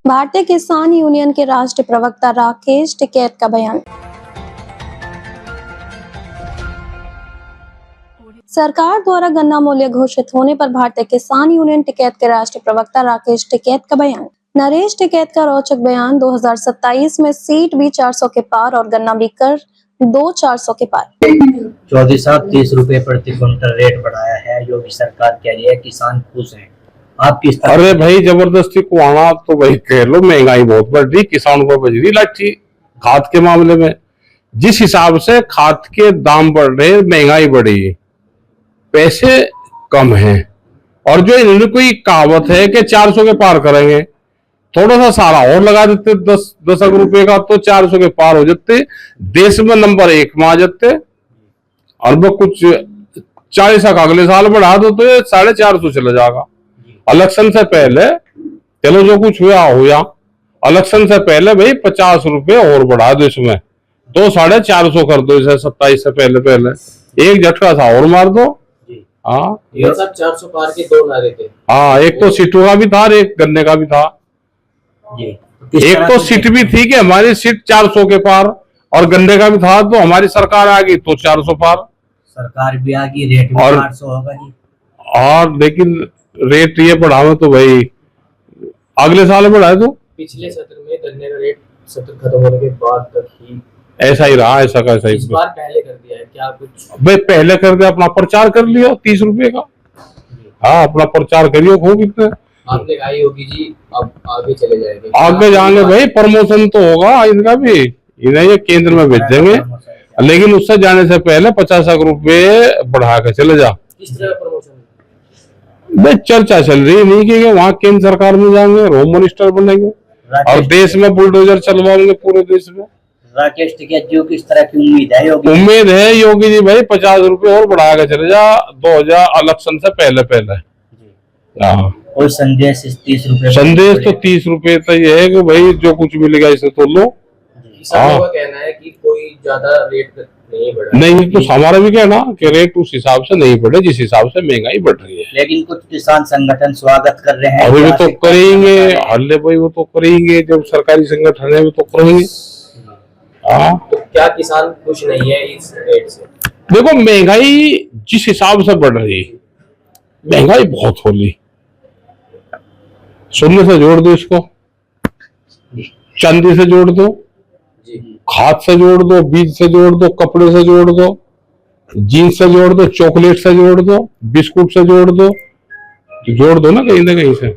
भारतीय किसान यूनियन के राष्ट्रीय प्रवक्ता राकेश टिकैत का बयान। सरकार द्वारा गन्ना मूल्य घोषित होने पर भारतीय किसान यूनियन टिकैत के राष्ट्रीय प्रवक्ता राकेश टिकैत का बयान। नरेश टिकैत का रोचक बयान। 2027 में सीट भी 400 के पार और गन्ना बिककर 400 के पार। चौधरी साहब 30 रुपए प्रति क्विंटल रेट बढ़ाया है, योगी सरकार कह रही है किसान खुश हैं। आप किस तरह? अरे भाई जबरदस्ती को आना तो भाई कह लो, महंगाई बहुत बढ़ रही, किसानों को बज रही लाठी। खाद के मामले में जिस हिसाब से खाद के दाम बढ़ रहे, महंगाई बढ़ी, पैसे कम हैं, और जो इन्होंने कोई कहावत है कि 400 के पार करेंगे, थोड़ा सा सारा और लगा देते 10 रुपए का तो 400 के पार हो जाते, देश में नंबर 1 में आ जाते। और वो कुछ 40 का अगले साल बढ़ा दो तो ये 450 चला जाएगा। इलेक्शन से पहले चलो जो कुछ हुआ हुआ, इलेक्शन से पहले भाई 50 रुपए और बढ़ा दो, इसमें तो 450 कर दो, इसे 27 से पहले एक झटका सा और मार दो। हाँ, ये सब 400 पार के 2 नारे थे। हाँ, एक तो सीटों का भी था और एक गन्ने का भी था। एक तो सीट भी थी कि हमारी सीट 400 के पार और गन्ने का भी था, तो हमारी सरकार आ गई तो 400 पार। सरकार भी आ गई, रेट भी 800 होगा जी। और लेकिन रेट ये बढ़ावे तो भाई अगले साल बढ़ाए तो पिछले सत्र में गन्ने का रेट सत्र खत्म होने के बाद तक ही ऐसा ही रहा, ऐसा कैसा ही। इस बार पहले कर दिया है क्या कुछ? भाई पहले कर दिया, अपना प्रचार कर लियो 30 रुपए का। हाँ, अपना प्रचार करियो खूब। इतने आपने कहा होगी जी, अब आगे चले जाएंगे, आगे जाएंगे भाई, प्रमोशन तो होगा इनका भी, इन्हें ये केंद्र में भेजेंगे, लेकिन उससे जाने से पहले 50 रुपए बढ़ा के चले जा। किस तरह प्रमोशन? भाई चर्चा चल रही है नहीं कि वहाँ केंद्र सरकार में जाएंगे, होम मिनिस्टर बनेंगे और देश में बुलडोजर चलवाएंगे पूरे देश में। राकेश टिकैत जी किस तरह की उम्मीद है योगी? उम्मीद है योगी जी भाई 50 रुपए और बढ़ा के चले जा 2000 इलेक्शन से पहले। हाँ, और संदेश 30 रुपए? संदेश तो 30 रुपए तो ये है कि भाई जो कुछ मिलेगा इसे तो लो। किसानों का कहना है कि कोई ज्यादा रेट नहीं बढ़ा। नहीं, तो हमारा भी कहना कि रेट उस हिसाब से नहीं बढ़े जिस हिसाब से महंगाई बढ़ रही है। लेकिन कुछ किसान संगठन स्वागत कर रहे हैं। अभी भी तो करेंगे, हल्ले भाई वो तो करेंगे, जब सरकारी संगठन है वो तो करेंगे। हाँ, तो क्या किसान खुश नहीं है इस रेट से? देखो महंगाई जिस हिसाब से बढ़ रही, महंगाई बहुत होली। सोने से जोड़ दो इसको, चांदी से जोड़ दो, खाद से जोड़ दो, बीज से जोड़ दो, कपड़े से जोड़ दो, जीन्स से जोड़ दो, चॉकलेट से जोड़ दो, बिस्कुट से जोड़ दो ना कहीं से।